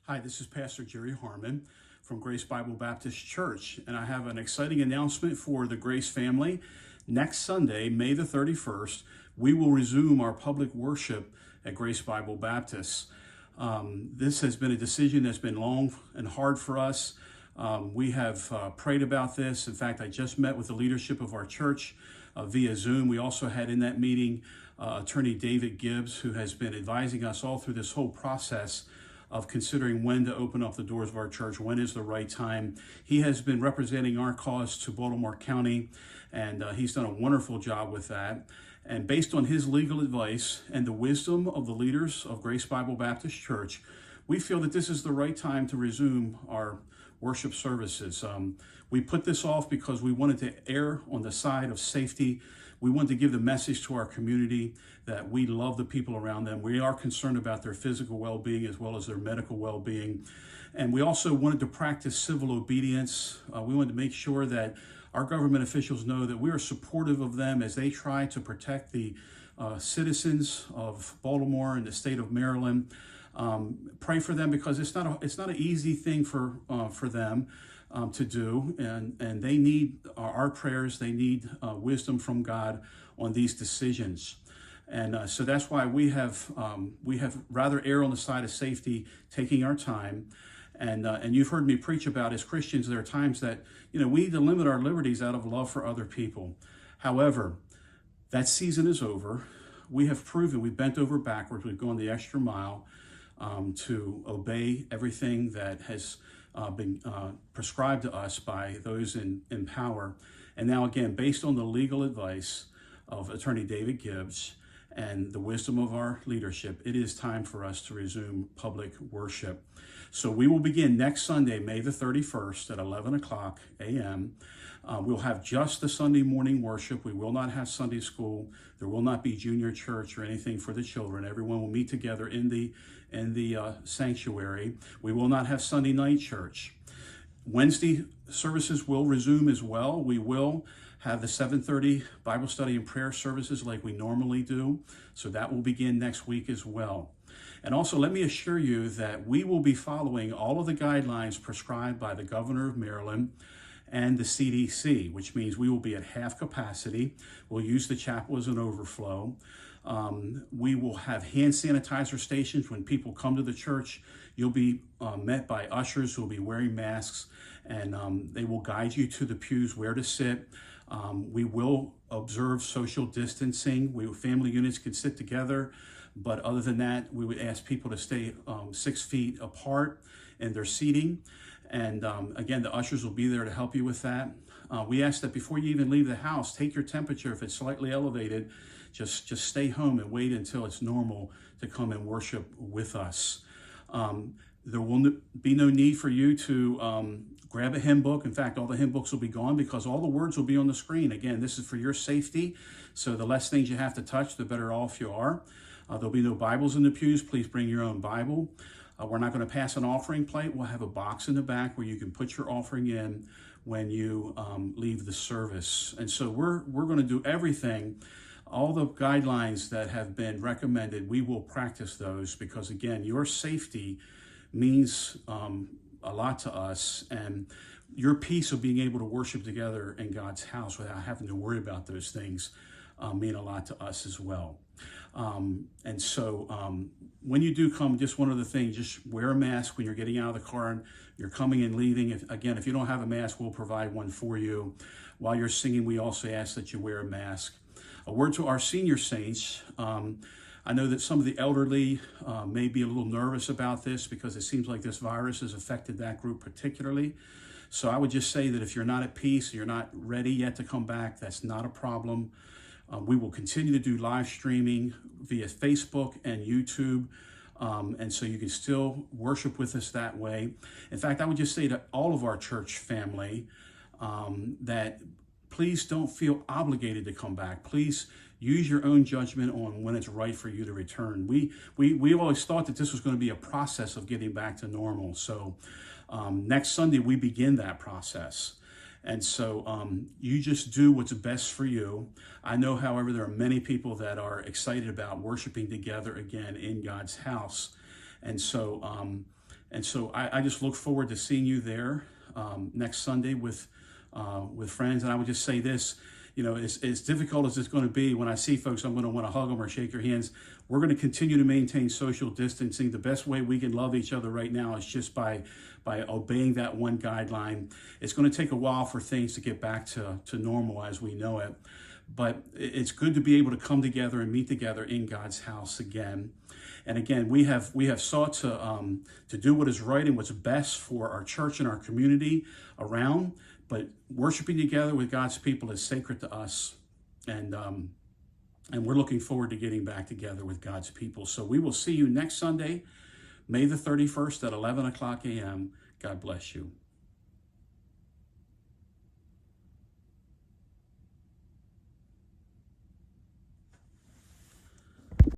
Hi, this is Pastor Jerry Harmon from Grace Bible Baptist Church, and I have an exciting announcement for the Grace family. Next Sunday, May the 31st, we will resume our public worship at Grace Bible Baptist. This has been a decision that's been long and hard for us. We have prayed about this. In fact, I just met with the leadership of our church via Zoom. We also had in that meeting Attorney David Gibbs, who has been advising us all through this whole process of considering when to open up the doors of our church, when is the right time. He has been representing our cause to Baltimore County, and he's done a wonderful job with that. And based on his legal advice and the wisdom of the leaders of Grace Bible Baptist Church, we feel that this is the right time to resume our worship services. We put this off because we wanted to err on the side of safety. We want to give the message to our community that we love the people around them. We are concerned about their physical well-being as well as their medical well-being. And we also wanted to practice civil obedience. We wanted to make sure that our government officials know that we are supportive of them as they try to protect the citizens of Baltimore and the state of Maryland. Pray for them because it's not an easy thing for them to do, and they need our prayers. They need wisdom from God on these decisions, and so that's why we have rather err on the side of safety, taking our time. And you've heard me preach about, as Christians, there are times that we need to limit our liberties out of love for other people. However, that season is over. We have proven we've bent over backwards. We've gone the extra mile to obey everything that has been prescribed to us by those in power. And now again, based on the legal advice of Attorney David Gibbs and the wisdom of our leadership, it is time for us to resume public worship. So we will begin next Sunday, May the 31st at 11 o'clock a.m. We'll have just the Sunday morning worship. We will not have Sunday school. There will not be junior church or anything for the children. Everyone will meet together in the sanctuary. We will not have Sunday night church. Wednesday services will resume as well. We will have the 7:30 Bible study and prayer services like we normally do. So that will begin next week as well. And also, let me assure you that we will be following all of the guidelines prescribed by the Governor of Maryland and the CDC, which means we will be at half capacity. We'll use the chapel as an overflow. We will have hand sanitizer stations. When people come to the church, you'll be met by ushers who will be wearing masks, and they will guide you to the pews where to sit. We will observe social distancing. Family units can sit together, but other than that, we would ask people to stay 6 feet apart in their seating. And again, the ushers will be there to help you with that. We ask that before you even leave the house, take your temperature. If it's slightly elevated, just stay home and wait until it's normal to come and worship with us. There will be no need for you to grab a hymn book. In fact, all the hymn books will be gone because all the words will be on the screen. Again, this is for your safety. So the less things you have to touch, the better off you are. There'll be no Bibles in the pews. Please bring your own Bible. We're not going to pass an offering plate. We'll have a box in the back where you can put your offering in when you leave the service. And so we're going to do everything, all the guidelines that have been recommended. We will practice those because, again, your safety means a lot to us, and your peace of being able to worship together in God's house without having to worry about those things mean a lot to us as well. And so when you do come, just one other thing, just wear a mask when you're getting out of the car and you're coming and leaving. If you don't have a mask, we'll provide one for you. While you're singing, we also ask that you wear a mask. A word to our senior saints. I know that some of the elderly may be a little nervous about this because it seems like this virus has affected that group particularly. So I would just say that if you're not at peace, you're not ready yet to come back, that's not a problem. We will continue to do live streaming via Facebook and YouTube. And so you can still worship with us that way. In fact, I would just say to all of our church family that please don't feel obligated to come back. Please use your own judgment on when it's right for you to return. We always thought that this was going to be a process of getting back to normal. So next Sunday, we begin that process. And so you just do what's best for you. I know, however, there are many people that are excited about worshiping together again in God's house. And so And so I just look forward to seeing you there next Sunday with friends. And I would just say this, you know, as difficult as it's going to be, when I see folks, I'm going to want to hug them or shake your hands. We're going to continue to maintain social distancing. The best way we can love each other right now is just by obeying that one guideline. It's going to take a while for things to get back to normal as we know it. But it's good to be able to come together and meet together in God's house again. And again, we have sought to do what is right and what's best for our church and our community around. But worshiping together with God's people is sacred to us, and we're looking forward to getting back together with God's people. So we will see you next Sunday, May the 31st at 11 o'clock a.m. God bless you.